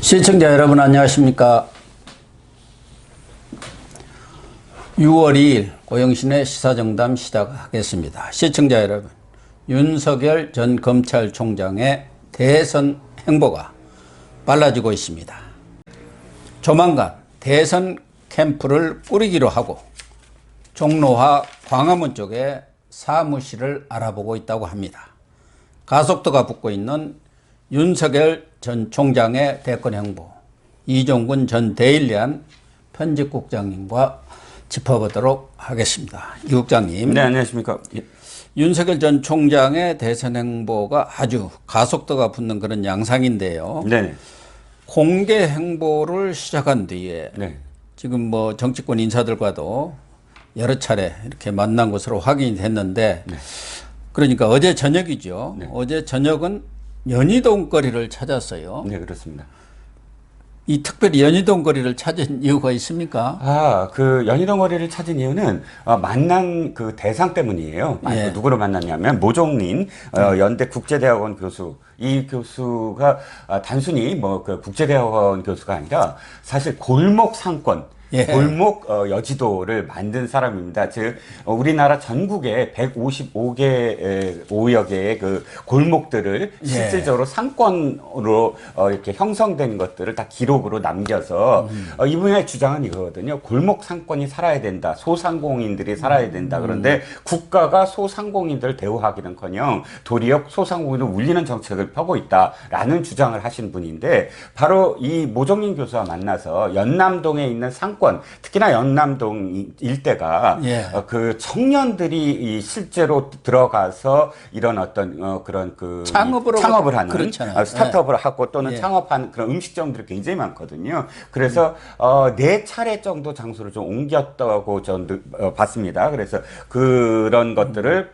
시청자 여러분 안녕하십니까. 6월 2일 고영신의 시사정담 시작하겠습니다. 시청자 여러분, 윤석열 전 검찰총장의 대선 행보가 빨라지고 있습니다. 조만간 대선 캠프를 꾸리기로 하고 종로와 광화문 쪽에 사무실을 알아보고 있다고 합니다. 가속도가 붙고 있는 윤석열 전 총장의 대권 행보, 이종근 전 데일리안 편집국장님과 짚어보도록 하겠습니다. 이 국장님. 네, 안녕하십니까. 예. 윤석열 전 총장의 대선 행보가 아주 가속도가 붙는 그런 양상인데요. 네. 공개 행보를 시작한 뒤에 네. 지금 뭐 정치권 인사들과도 여러 차례 이렇게 만난 것으로 확인이 됐는데, 네. 그러니까 어제 저녁이죠. 네. 어제 저녁은 연희동 거리를 찾았어요. 네, 그렇습니다. 이 특별히 연희동 거리를 찾은 이유가 있습니까? 그 연희동 거리를 찾은 이유는 만난 그 대상 때문이에요. 예. 그 누구를 만났냐면 모종린 연대 국제대학원 교수. 이 교수가 단순히 뭐 그 국제대학원 교수가 아니라 사실 골목 상권, 예. 골목 여지도를 만든 사람입니다. 즉 우리나라 전국에 155여 개의 그 골목들을 예. 실질적으로 상권으로 이렇게 형성된 것들을 다 기록으로 남겨서 이분의 주장은 이거거든요. 골목 상권이 살아야 된다. 소상공인들이 살아야 된다. 그런데 국가가 소상공인들을 대우하기는커녕 도리어 소상공인을 울리는 정책을 펴고 있다라는 주장을 하신 분인데, 바로 이 모종린 교수와 만나서 연남동에 있는 상권, 특히나 연남동 일대가 예. 그 청년들이 실제로 들어가서 이런 어떤 그런 그 창업을 하는 그렇잖아요. 스타트업을 하고 또는 예. 창업하는 그런 음식점들이 굉장히 많거든요. 그래서 4차례 정도 장소를 좀 옮겼다고 저는 봤습니다. 그래서 그런 것들을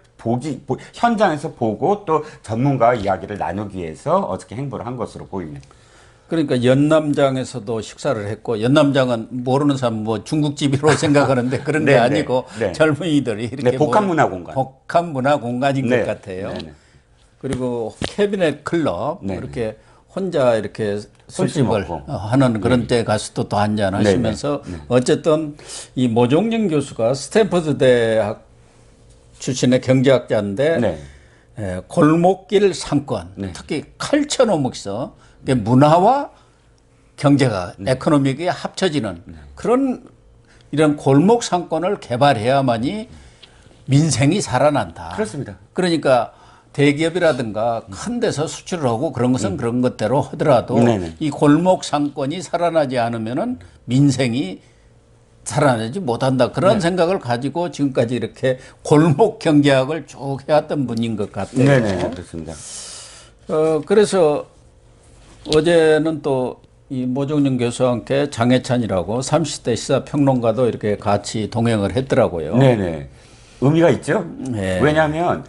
현장에서 보고 또 전문가와 이야기를 나누기 위해서 어저께 행보를 한 것으로 보입니다. 그러니까 연남장에서도 식사를 했고, 연남장은 모르는 사람 뭐 중국집이라고 생각하는데 그런 게 네, 아니고 네. 젊은이들이 이렇게 네, 복합문화공간. 복합문화공간인 네. 것 같아요. 네, 네. 그리고 캐비넷 클럽 네, 이렇게 혼자 이렇게 술집을 먹고. 하는 그런 데 가서 또 한잔 하시면서 네, 네. 어쨌든 이 모종린 교수가 스탠퍼드 대학 출신의 경제학자인데 네. 골목길 상권, 네. 특히 컬처노믹스, 문화와 경제가 에코노믹이 합쳐지는 그런 이런 골목 상권을 개발해야만이 민생이 살아난다. 그렇습니다. 그러니까 대기업이라든가 큰 데서 수출을 하고 그런 것은 그런 것대로 하더라도 네네. 이 골목 상권이 살아나지 않으면은 민생이 살아나지 못한다. 그런 생각을 가지고 지금까지 이렇게 골목 경제학을 쭉 해왔던 분인 것 같아요. 네네, 그렇습니다. 그래서 어제는 또 이 모종린 교수와 함께 장해찬이라고 30대 시사평론가도 이렇게 같이 동행을 했더라고요. 네네. 의미가 있죠? 네. 왜냐하면,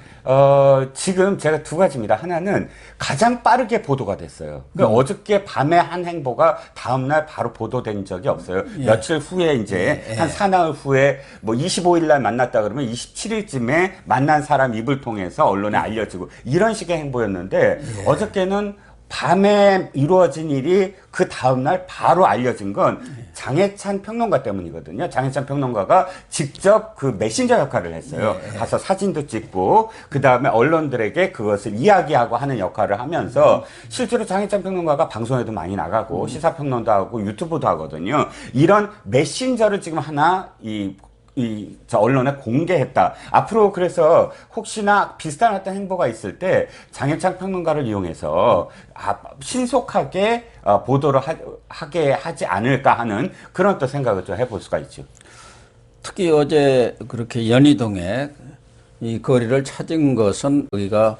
지금 제가 두 가지입니다. 하나는 가장 빠르게 보도가 됐어요. 그러니까 어저께 밤에 한 행보가 다음날 바로 보도된 적이 없어요. 며칠 후에 이제 한 사나흘 후에 뭐 25일 날 만났다 그러면 27일쯤에 만난 사람 입을 통해서 언론에 알려지고 이런 식의 행보였는데, 어저께는 밤에 이루어진 일이 그 다음날 바로 알려진 건 장해찬 평론가 때문이거든요. 장해찬 평론가가 직접 그 메신저 역할을 했어요. 가서 사진도 찍고 그 다음에 언론들에게 그것을 이야기하고 하는 역할을 하면서, 실제로 장해찬 평론가가 방송에도 많이 나가고 시사평론도 하고 유튜브도 하거든요. 이런 메신저를 지금 하나 저 언론에 공개했다. 앞으로 그래서 혹시나 비슷한 어떤 행보가 있을 때 장해찬 평론가를 이용해서 신속하게 보도를 하게 하지 않을까 하는 그런 또 생각을 좀 해볼 수가 있죠. 특히 어제 그렇게 연희동에 이 거리를 찾은 것은 여기가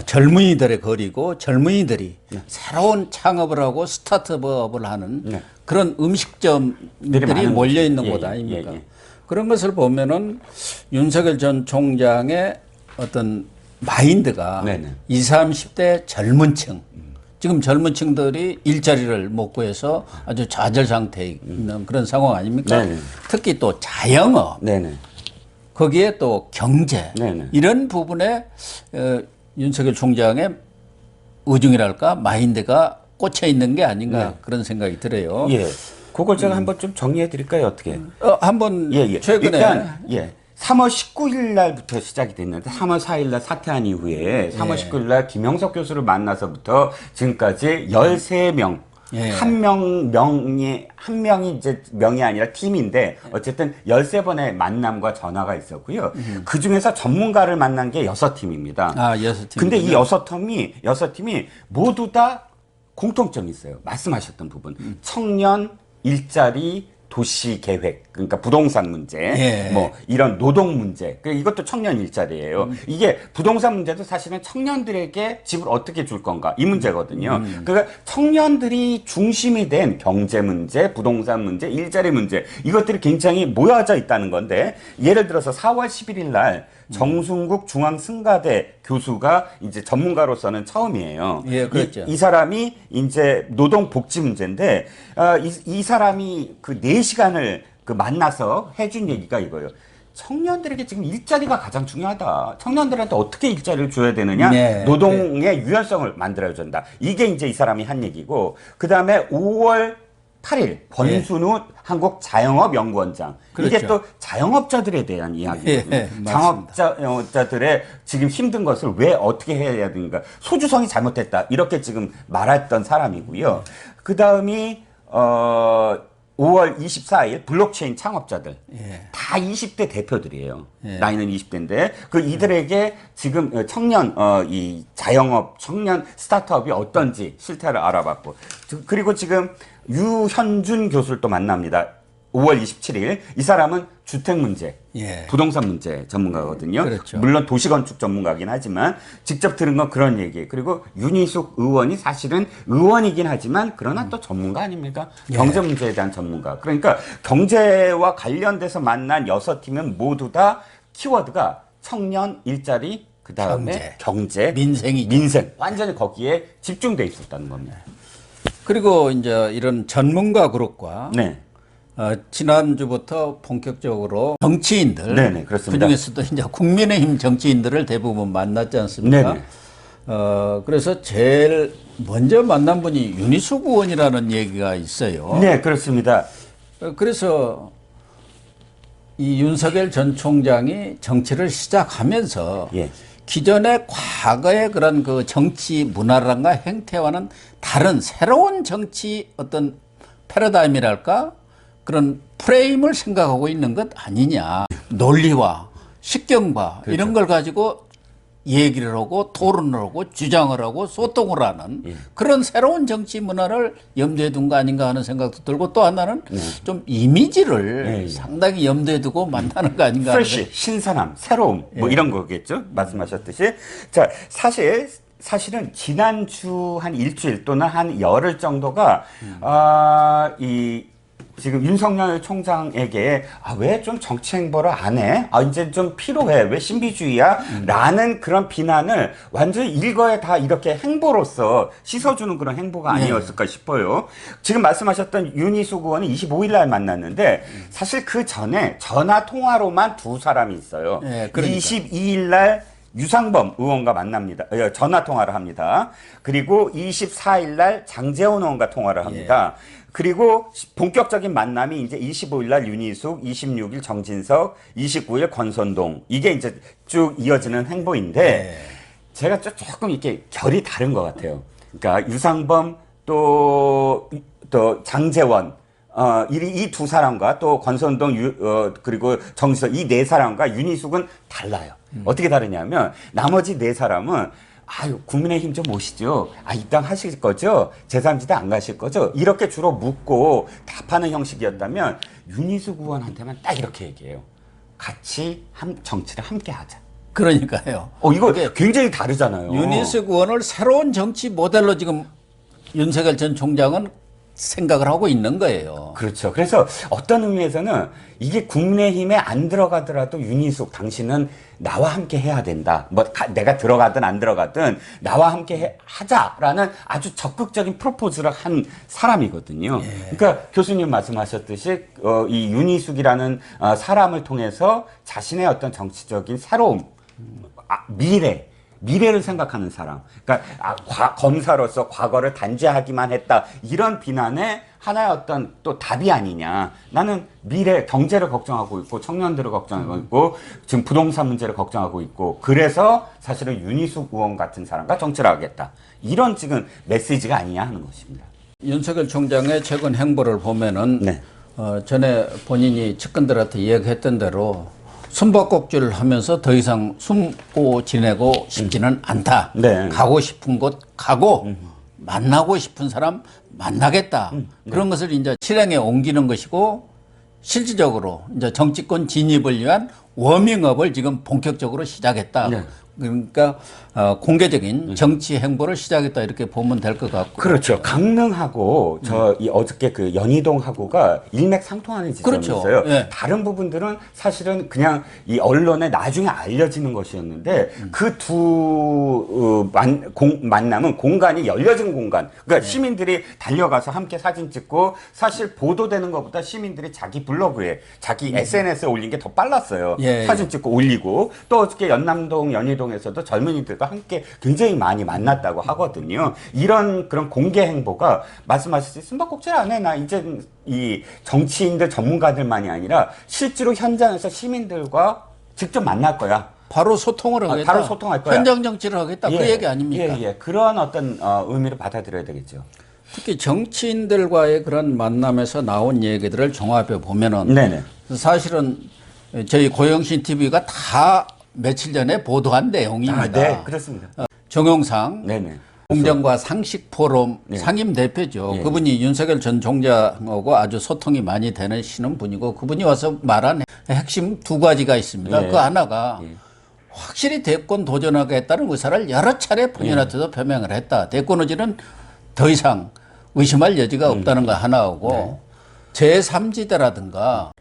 젊은이들의 거리고, 젊은이들이 새로운 창업을 하고 스타트업을 하는 그런 음식점들이 몰려 있는 곳 아닙니까? 그런 것을 보면은 윤석열 전 총장의 어떤 마인드가 네네. 20, 30대 젊은 층, 지금 젊은 층들이 일자리를 못 구해서 아주 좌절 상태에 있는 그런 상황 아닙니까? 네네. 특히 또 자영업, 네네. 거기에 또 경제, 네네. 이런 부분에 윤석열 총장의 의중이랄까 마인드가 꽂혀 있는 게 아닌가 그런 생각이 들어요. 예. 그걸 제가 한번 좀 정리해 드릴까요? 어떻게? 한번 예. 최근에 일단 3월 19일 날부터 시작이 됐는데 3월 4일 날 사퇴한 이후에 3월 19일 날 김영석 교수를 만나서부터 지금까지 13명 한 명이 이제 명이 아니라 팀인데 어쨌든 13번의 만남과 전화가 있었고요. 그 중에서 전문가를 만난 게 6팀입니다. 아, 6팀. 근데 이 6팀이 모두 다 공통점이 있어요. 말씀하셨던 부분. 청년 일자리 도시 계획, 그러니까 부동산 문제, 뭐 이런 노동 문제. 이것도 청년 일자리예요. 이게 부동산 문제도 사실은 청년들에게 집을 어떻게 줄 건가 이 문제거든요. 그러니까 청년들이 중심이 된 경제 문제, 부동산 문제, 일자리 문제 이것들이 굉장히 모여져 있다는 건데 예를 들어서 4월 11일 날 정순국 중앙승가대 교수가 이제 전문가로서는 처음이에요. 예, 그렇죠. 이 사람이 이제 노동복지 문제인데, 이 사람이 그 4시간을 그 만나서 해준 얘기가 이거예요. 청년들에게 지금 일자리가 가장 중요하다. 청년들한테 어떻게 일자리를 줘야 되느냐? 노동의 유연성을 만들어야 된다. 이게 이제 이 사람이 한 얘기고, 그 다음에 5월 8일 권순우 한국자영업연구원장. 그렇죠. 이게 또 자영업자들에 대한 이야기거든요. 자영업자들의 지금 힘든 것을 왜 어떻게 해야 되는가. 소주성이 잘못됐다. 이렇게 지금 말했던 사람이고요. 그 다음이 5월 24일 블록체인 창업자들. 다 20대 대표들이에요. 나이는 20대인데 그 이들에게 지금 청년 이 자영업 청년 스타트업이 어떤지 실태를 알아봤고 그리고 지금 유현준 교수를 또 만납니다. 5월 27일 이 사람은 주택 문제, 부동산 문제 전문가거든요. 그렇죠. 물론 도시건축 전문가긴 하지만 직접 들은 건 그런 얘기. 그리고 윤희숙 의원이 사실은 의원이긴 하지만 그러나 또 전문가 아닙니까? 경제 문제에 대한 전문가. 그러니까 경제와 관련돼서 만난 6팀은 모두 다 키워드가 청년, 일자리, 그 다음에 경제, 민생. 완전히 거기에 집중돼 있었다는 겁니다. 그리고 이제 이런 전문가 그룹과 네. 지난주부터 본격적으로 정치인들, 네네, 그렇습니다. 그중에서도 이제 국민의힘 정치인들을 대부분 만났지 않습니까? 네네. 그래서 제일 먼저 만난 분이 윤희숙 의원이라는 얘기가 있어요. 네, 그렇습니다. 그래서 이 윤석열 전 총장이 정치를 시작하면서 기존의 과거의 그런 그 정치 문화란가 행태와는 다른 새로운 정치 어떤 패러다임이랄까 그런 프레임을 생각하고 있는 것 아니냐. 논리와 식견과 이런 걸 가지고 얘기를 하고 토론을 하고 주장을 하고 소통을 하는 그런 새로운 정치 문화를 염두에 둔 거 아닌가 하는 생각도 들고 또 하나는 좀 이미지를 상당히 염두에 두고 만나는 거 아닌가 하는 프레시, 신선함, 새로움 뭐 이런 거겠죠. 말씀하셨듯이. 자, 사실은 지난주 한 일주일 또는 한 열흘 정도가 지금 윤석열 총장에게 왜 좀 정치 행보를 안 해? 이제 좀 피로해. 왜 신비주의야? 라는 그런 비난을 완전히 일거에 다 이렇게 행보로서 씻어주는 그런 행보가 아니었을까 싶어요. 지금 말씀하셨던 윤희숙 의원은 25일 날 만났는데 사실 그 전에 전화 통화로만 두 사람이 있어요. 22일 날 유상범 의원과 만납니다. 전화 통화를 합니다. 그리고 24일 날 장제원 의원과 통화를 합니다. 그리고 본격적인 만남이 이제 25일 날 윤희숙, 26일 정진석, 29일 권선동. 이게 이제 쭉 이어지는 행보인데 제가 조금 이렇게 결이 다른 것 같아요. 그러니까 유상범 또 장제원 이 두 사람과 또 권선동 그리고 정진석 이 네 사람과 윤희숙은 달라요. 어떻게 다르냐면 나머지 네 사람은 국민의힘 좀 오시죠. 입당하실 거죠? 제3지대 안 가실 거죠? 이렇게 주로 묻고 답하는 형식이었다면 윤희숙 의원한테만 딱 이렇게 얘기해요. 같이 정치를 함께 하자. 그러니까요. 이거 굉장히 다르잖아요. 윤희숙 의원을 새로운 정치 모델로 지금 윤석열 전 총장은 생각을 하고 있는 거예요. 그렇죠. 그래서 어떤 의미에서는 이게 국민의힘에 안 들어가더라도 윤희숙 당신은 나와 함께 해야 된다. 내가 들어가든 안 들어가든 나와 함께 하자라는 아주 적극적인 프로포즈를 한 사람이거든요. 그러니까 교수님 말씀하셨듯이 이 윤희숙이라는 사람을 통해서 자신의 어떤 정치적인 새로움, 미래 미래를 생각하는 사람. 그러니까 검사로서 과거를 단죄하기만 했다. 이런 비난에 하나의 어떤 또 답이 아니냐. 나는 미래 경제를 걱정하고 있고 청년들을 걱정하고 있고 지금 부동산 문제를 걱정하고 있고 그래서 사실은 윤희숙 의원 같은 사람과 정치를 하겠다. 이런 지금 메시지가 아니냐 하는 것입니다. 윤석열 총장의 최근 행보를 보면은 네. 전에 본인이 측근들한테 이야기했던 대로 숨바꼭질을 하면서 더 이상 숨고 지내고 싶지는 않다. 네. 가고 싶은 곳 가고 만나고 싶은 사람 만나겠다. 그런 것을 이제 실행에 옮기는 것이고 실질적으로 이제 정치권 진입을 위한 워밍업을 지금 본격적으로 시작했다. 네. 그러니까 공개적인 정치 행보를 시작했다 이렇게 보면 될 것 같고. 그렇죠. 강릉하고 이 어저께 그 연희동하고가 일맥상통하는 지점이 그렇죠. 있어요. 예. 다른 부분들은 사실은 그냥 이 언론에 나중에 알려지는 것이었는데 그 두 만남은 공간이 열려진 공간. 그러니까 시민들이 달려가서 함께 사진 찍고 사실 보도되는 것보다 시민들이 자기 블로그에 자기 SNS에 올린 게 더 빨랐어요. 예, 사진 찍고 올리고 또 어저께 연남동 연희동에서도 젊은이들과 함께 굉장히 많이 만났다고 하거든요. 이런 그런 공개 행보가 말씀하셨듯이 숨바꼭질 안 해. 나 이제 이 정치인들 전문가들만이 아니라 실제로 현장에서 시민들과 직접 만날 거야. 바로 소통을 하겠다. 바로 소통할 거야. 현장 정치를 하겠다. 그 얘기 아닙니까? 예. 그런 어떤 의미를 받아들여야 되겠죠. 특히 정치인들과의 그런 만남에서 나온 얘기들을 종합해 보면은 네네. 사실은 저희 고영신 TV가 다 며칠 전에 보도한 내용입니다. 네, 그렇습니다. 정용상 네네. 공정과 상식 포럼 상임 대표죠. 그분이 윤석열 전 총장하고 아주 소통이 많이 되시는 분이고 그분이 와서 말한 핵심 두 가지가 있습니다. 그 하나가 확실히 대권 도전하겠다는 의사를 여러 차례 본인한테도 표명을 했다. 대권 의지는 더 이상 의심할 여지가 없다는 거 하나하고 제3지대라든가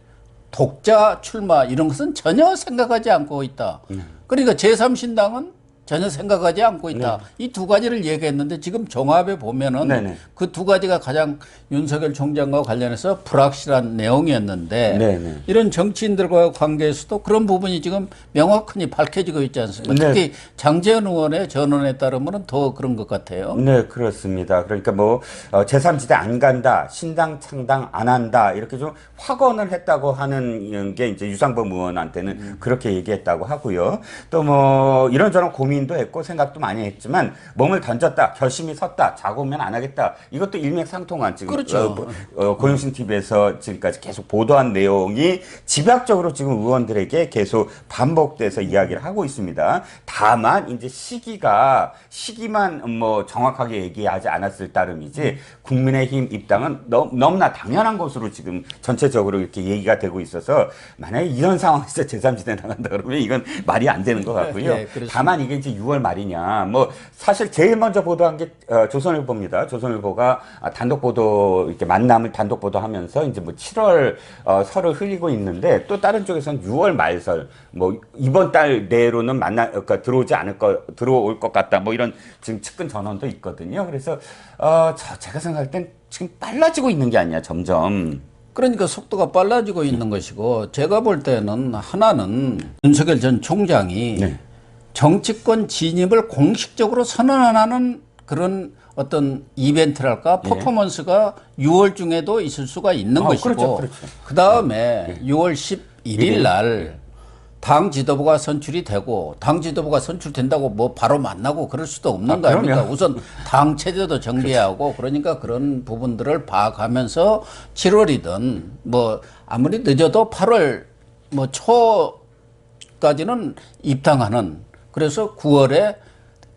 독자 출마 이런 것은 전혀 생각하지 않고 있다. 그러니까 제3신당은 전혀 생각하지 않고 있다. 이 두 가지를 얘기했는데 지금 종합해 보면은 그 두 가지가 가장 윤석열 총장과 관련해서 불확실한 내용이었는데 이런 정치인들과의 관계에서도 그런 부분이 지금 명확히 밝혀지고 있지 않습니까? 특히 장재현 의원의 전언에 따르면 더 그런 것 같아요. 네, 그렇습니다. 그러니까 뭐 제3지대 안 간다, 신당 창당 안 한다 이렇게 좀 확언을 했다고 하는 게 이제 유상범 의원한테는 그렇게 얘기했다고 하고요. 또 뭐 이런저런 고민도 했고 생각도 많이 했지만 몸을 던졌다, 결심이 섰다, 자고면 안 하겠다. 이것도 일맥상통한 지금 그렇죠. 고영신 TV에서 지금까지 계속 보도한 내용이 집약적으로 지금 의원들에게 계속 반복돼서 이야기를 하고 있습니다. 다만 이제 시기만 뭐 정확하게 얘기하지 않았을 따름이지 국민의힘 입당은 너무나 당연한 것으로 지금 전체적으로 이렇게 얘기가 되고 있어서 만약에 이런 상황에서 제3지대 나간다 그러면 이건 말이 안 되는 것 같고요. 다만 이게 이제 6월 말이냐. 뭐 사실 제일 먼저 보도한 게 조선일보입니다. 조선일보가 단독 보도 이렇게 만남을 단독 보도하면서 이제 뭐 7월 설을 흘리고 있는데 또 다른 쪽에서는 6월 말설 뭐 이번 달 내로는 그러니까 들어올 것 같다. 뭐 이런 지금 측근 전언도 있거든요. 그래서 제가 생각할 땐 지금 빨라지고 있는 게 아니야 점점. 그러니까 속도가 빨라지고 있는 것이고 제가 볼 때는 하나는 윤석열 전 총장이 정치권 진입을 공식적으로 선언하는 그런 어떤 이벤트랄까 퍼포먼스가 6월 중에도 있을 수가 있는 것이고 그 다음에 6월 11일 날 당 지도부가 선출이 되고 당 지도부가 선출된다고 뭐 바로 만나고 그럴 수도 없는 거 아닙니까? 우선 당 체제도 정비하고 그러니까 그런 부분들을 봐가면서 7월이든 뭐 아무리 늦어도 8월 뭐 초까지는 입당하는 그래서 9월에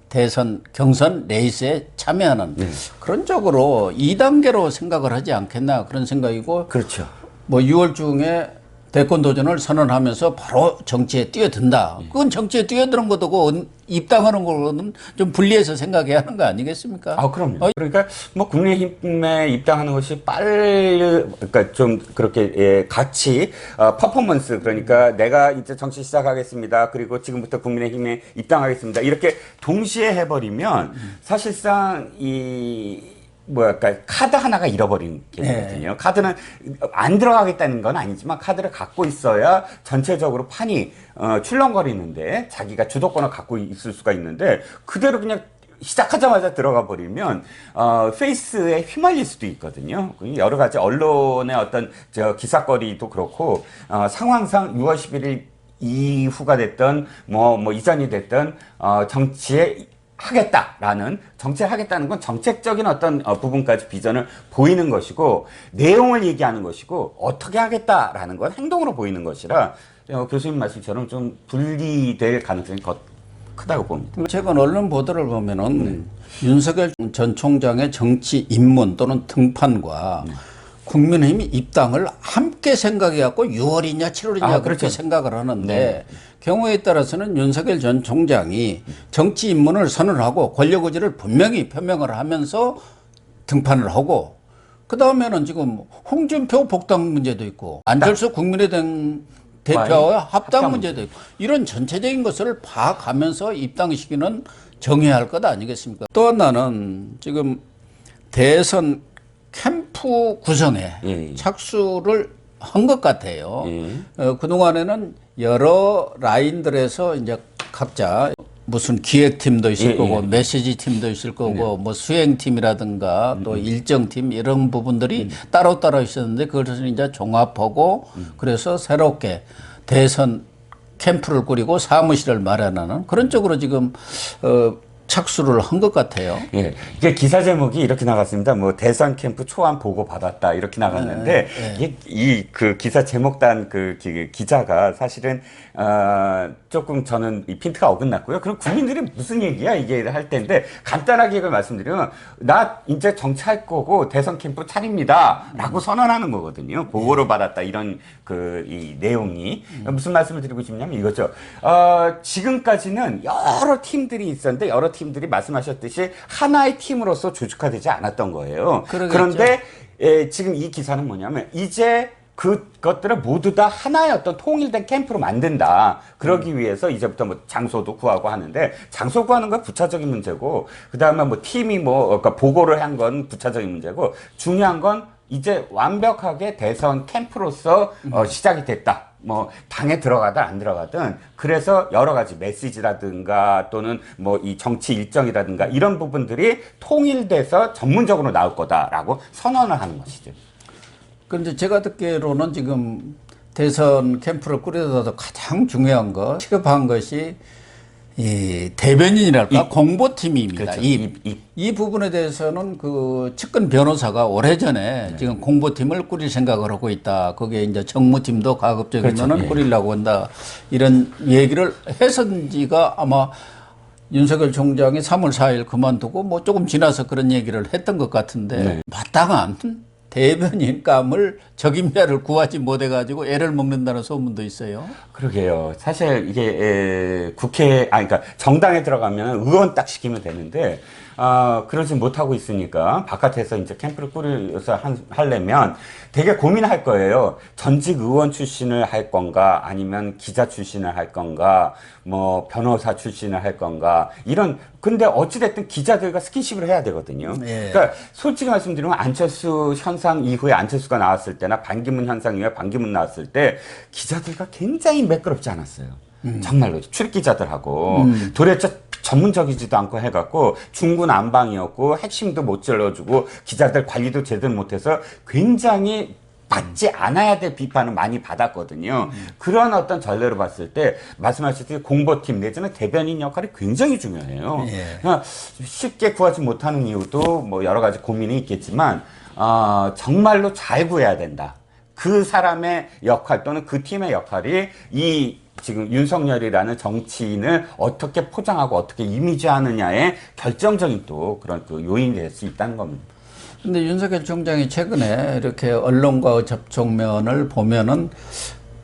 대선 경선 레이스에 참여하는 그런 쪽으로 2단계로 생각을 하지 않겠나 그런 생각이고 그렇죠. 뭐 6월 중에 대권 도전을 선언하면서 바로 정치에 뛰어든다. 그건 정치에 뛰어드는 것도 입당하는 거로는 좀 분리해서 생각해야 하는 거 아니겠습니까? 그럼요. 그러니까 뭐 국민의힘에 입당하는 것이 그러니까 좀 그렇게 같이 퍼포먼스 그러니까 내가 이제 정치 시작하겠습니다. 그리고 지금부터 국민의힘에 입당하겠습니다. 이렇게 동시에 해버리면 사실상 뭐랄까 카드 하나가 잃어버린 게 되거든요. 카드는 안 들어가겠다는 건 아니지만 카드를 갖고 있어야 전체적으로 판이 출렁거리는데 자기가 주도권을 갖고 있을 수가 있는데 그대로 그냥 시작하자마자 들어가 버리면 페이스에 휘말릴 수도 있거든요. 여러 가지 언론의 어떤 기사거리도 그렇고 상황상 6월 11일 이후가 됐던 뭐 이전이 됐던 정치에 정치를 하겠다는 건 정책적인 어떤 부분까지 비전을 보이는 것이고 내용을 얘기하는 것이고 어떻게 하겠다라는 건 행동으로 보이는 것이라 교수님 말씀처럼 좀 분리될 가능성이 크다고 봅니다. 최근 언론 보도를 보면은 윤석열 전 총장의 정치 입문 또는 등판과 국민의힘이 입당을 함께 생각해갖고 6월이냐 7월이냐 그렇게 생각을 하는데 경우에 따라서는 윤석열 전 총장이 정치 입문을 선언하고 권력 의지를 분명히 표명을 하면서 등판을 하고 그 다음에는 지금 홍준표 복당 문제도 있고 안철수 국민의당 대표와 합당 문제도 있고 이런 전체적인 것을 봐가면서 입당 시기는 정해야 할 것 아니겠습니까? 또 하나는 지금 대선 캠프 구성에 착수를 한 것 같아요. 그동안에는 여러 라인들에서 이제 각자 무슨 기획팀도 있을 거고 메시지 팀도 있을 거고 뭐 수행팀이라든가 또 일정팀 이런 부분들이 따로따로 있었는데 그것을 이제 종합하고 그래서 새롭게 대선 캠프를 꾸리고 사무실을 마련하는 그런 쪽으로 지금 착수를 한 것 같아요. 예. 이게 기사 제목이 이렇게 나갔습니다. 뭐 대선 캠프 초안 보고 받았다 이렇게 나갔는데 이 그 기사 제목단 그 기자가 사실은 조금 저는 이 핀트가 어긋났고요. 그럼 국민들이 무슨 얘기야 이게 할 텐데 간단하게 이걸 말씀드리면 나 이제 정치할 거고 대선 캠프 차립니다라고 선언하는 거거든요. 보고를 받았다 이런 이 내용이 무슨 말씀을 드리고 싶냐면 이거죠. 지금까지는 여러 팀들이 있었는데 여러 팀들이 말씀하셨듯이 하나의 팀으로서 조직화되지 않았던 거예요. 그러겠죠. 그런데 지금 이 기사는 뭐냐면 이제 그것들을 모두 다 하나의 어떤 통일된 캠프로 만든다. 그러기 위해서 이제부터 뭐 장소도 구하고 하는데 장소 구하는 건 부차적인 문제고 그다음에 뭐 팀이 그러니까 보고를 한 건 부차적인 문제고 중요한 건 이제 완벽하게 대선 캠프로서 시작이 됐다. 뭐 당에 들어가든 안 들어가든 그래서 여러 가지 메시지라든가 또는 뭐 이 정치 일정이라든가 이런 부분들이 통일돼서 전문적으로 나올 거다라고 선언을 하는 것이죠. 그런데 제가 듣기로는 지금 대선 캠프를 꾸려서 가장 중요한 거 시급한 것이 이 대변인이랄까 공보팀입니다. 그렇죠. 이 부분에 대해서는 그 측근 변호사가 오래전에 지금 공보팀을 꾸릴 생각을 하고 있다. 거기에 이제 정무팀도 가급적이면은 그렇죠. 꾸리려고 한다. 이런 얘기를 했었는지가 아마 윤석열 총장이 3월 4일 그만두고 뭐 조금 지나서 그런 얘기를 했던 것 같은데 마땅한 대변인감을 적임자를 구하지 못해가지고 애를 먹는다는 소문도 있어요. 그러게요. 사실 이게 그러니까 정당에 들어가면 의원 딱 시키면 되는데 그러지 못하고 있으니까 바깥에서 이제 캠프를 꾸려서 하려면 되게 고민할 거예요. 전직 의원 출신을 할 건가 아니면 기자 출신을 할 건가 뭐 변호사 출신을 할 건가 이런 근데 어찌됐든 기자들과 스킨십을 해야 되거든요. 그러니까 솔직히 말씀드리면 안철수 현상 이후에 안철수가 나왔을 때나 반기문 현상 이후에 반기문 나왔을 때 기자들과 굉장히 매끄럽지 않았어요. 정말로 출입 기자들하고 도대체 전문적이지도 않고 해갖고 중구난방이었고 핵심도 못 찔러주고 기자들 관리도 제대로 못해서 굉장히 받지 않아야 될 비판을 많이 받았거든요. 그런 어떤 전례로 봤을 때 말씀하셨듯이 공보팀 내지는 대변인 역할이 굉장히 중요해요. 그러니까 쉽게 구하지 못하는 이유도 뭐 여러 가지 고민이 있겠지만 정말로 잘 구해야 된다. 그 사람의 역할 또는 그 팀의 역할이 지금 윤석열이라는 정치인을 어떻게 포장하고 어떻게 이미지하느냐에 결정적인 또 그런 그 요인이 될 수 있다는 겁니다. 근데 윤석열 총장이 최근에 이렇게 언론과의 접촉면을 보면은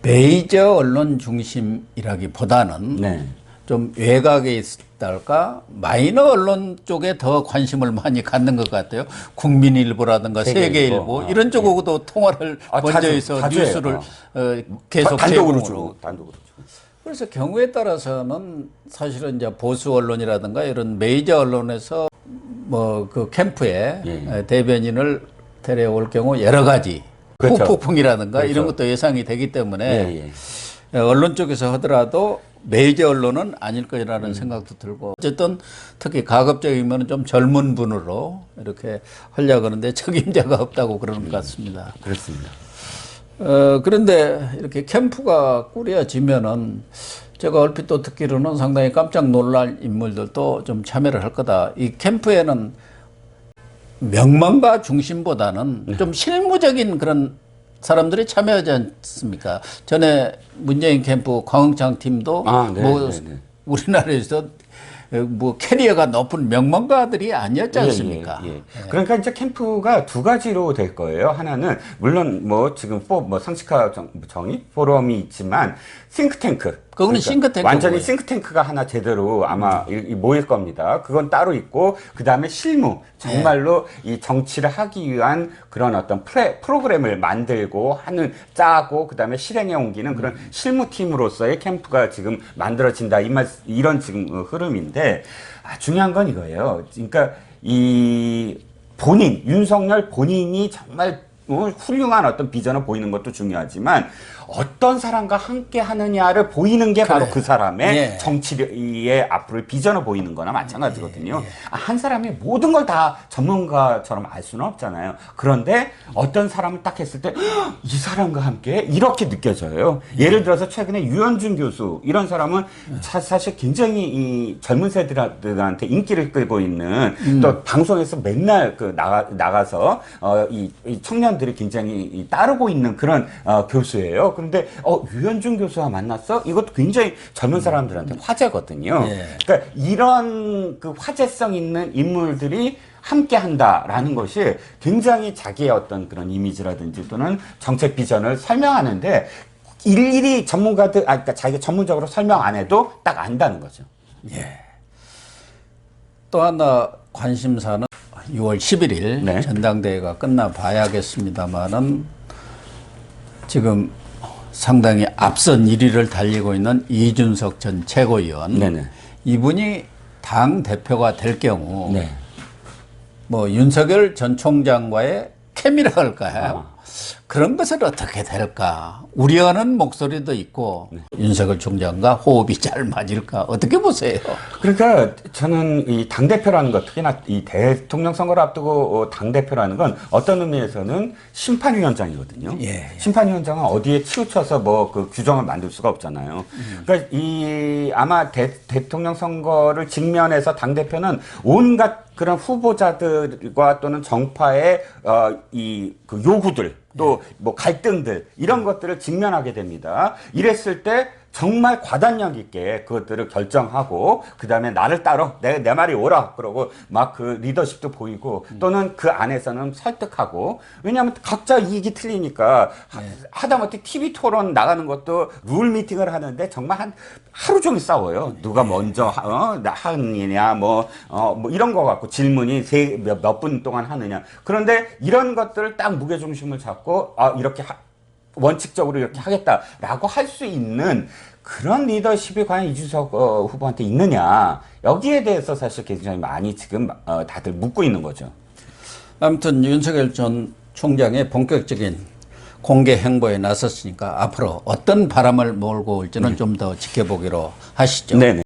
메이저 언론 중심이라기보다는 좀 외곽에 있달까 마이너 언론 쪽에 더 관심을 많이 갖는 것 같아요. 국민일보라든가 세계일보 이런 쪽하고도 통화를 먼저 해서 뉴스를 계속 단독으로 주고. 그래서 경우에 따라서는 사실은 이제 보수 언론이라든가 이런 메이저 언론에서 뭐 그 캠프에 예. 대변인을 데려올 경우 여러 가지 그렇죠. 후폭풍이라든가 그렇죠. 이런 것도 예상이 되기 때문에 예, 예. 언론 쪽에서 하더라도 메이저 언론은 아닐 거라는 생각도 들고 어쨌든 특히 가급적이면 좀 젊은 분으로 이렇게 하려고 하는데 책임자가 없다고 그러는 것 같습니다. 그렇습니다. 그런데 이렇게 캠프가 꾸려지면은 제가 얼핏 또 듣기로는 상당히 깜짝 놀랄 인물들도 좀 참여를 할 거다. 이 캠프에는 명망가 중심보다는 좀 실무적인 그런 사람들이 참여하지 않습니까? 전에 문재인 캠프 광흥창 팀도 네, 뭐 네, 네. 우리나라에서 뭐 캐리어가 높은 명망가들이 아니었지 않습니까? 예, 예, 예. 그러니까 이제 캠프가 두 가지로 될 거예요. 하나는 물론 뭐 지금 뭐 상식화 정의 포럼이 있지만 싱크탱크. 그거는 싱크탱크 완전히 뭐예요? 싱크탱크가 하나 제대로 아마 모일 겁니다. 그건 따로 있고 그 다음에 실무 정말로 이 정치를 하기 위한 그런 어떤 프로그램을 만들고 하는 짜고 그 다음에 실행에 옮기는 그런 실무팀으로서의 캠프가 지금 만들어진다 이런 지금 흐름인데 중요한 건 이거예요. 그러니까 이 윤석열 본인이 정말 훌륭한 어떤 비전을 보이는 것도 중요하지만 어떤 사람과 함께 하느냐를 보이는 게 바로 그 사람의 예. 정치의 앞으로의 비전을 보이는 거나 마찬가지거든요. 한 사람이 모든 걸 다 전문가처럼 알 수는 없잖아요. 그런데 어떤 사람을 딱 했을 때 이 사람과 함께 이렇게 느껴져요. 예를 들어서 최근에 유현준 교수 이런 사람은 사실 굉장히 이 젊은 세대들한테 인기를 끌고 있는 또 방송에서 맨날 나가서 이 청년들이 굉장히 따르고 있는 그런 교수예요. 그런데 유현준 교수와 만났어? 이것도 굉장히 젊은 사람들한테 화제거든요. 예. 그러니까 이런 그 화제성 있는 인물들이 함께 한다라는 것이 굉장히 자기의 어떤 그런 이미지라든지 또는 정책 비전을 설명하는데 일일이 그러니까 자기가 전문적으로 설명 안 해도 딱 안다는 거죠. 예. 또 하나 관심사는 6월 11일 네. 전당대회가 끝나봐야겠습니다만은 지금 상당히 앞선 1위를 달리고 있는 이준석 전 최고위원. 네네. 이분이 당 대표가 될 경우 네. 뭐 윤석열 전 총장과의 케미라 할까요? 그런 것은 어떻게 될까? 우려하는 목소리도 있고 윤석열 총장과 호흡이 잘 맞을까? 어떻게 보세요? 그러니까 저는 이 당대표라는 것, 특히나 이 대통령 선거를 앞두고 당대표라는 건 어떤 의미에서는 심판위원장이거든요. 예. 심판위원장은 어디에 치우쳐서 뭐 그 규정을 만들 수가 없잖아요. 그러니까 아마 대통령 선거를 직면해서 당대표는 온갖 그런 후보자들과 또는 정파의 그 요구들 또 뭐 갈등들 이런 것들을 직면하게 됩니다. 이랬을 때 정말 과단력 있게 그것들을 결정하고 그 다음에 나를 따로 내 말이 옳아 그러고 막 그 리더십도 보이고 또는 그 안에서는 설득하고 왜냐하면 각자 이익이 틀리니까 하다못해 TV 토론 나가는 것도 룰 미팅을 하는데 정말 하루 종일 싸워요. 누가 먼저 하느냐 뭐 이런 거 갖고 질문이 몇 분 동안 하느냐. 그런데 이런 것들을 딱 무게중심을 잡고 이렇게 원칙적으로 이렇게 하겠다라고 할 수 있는 그런 리더십이 과연 이준석 후보한테 있느냐. 여기에 대해서 사실 굉장히 많이 지금 다들 묻고 있는 거죠. 아무튼 윤석열 전 총장의 본격적인 공개 행보에 나섰으니까 앞으로 어떤 바람을 몰고 올지는 좀 더 지켜보기로 하시죠. 네네.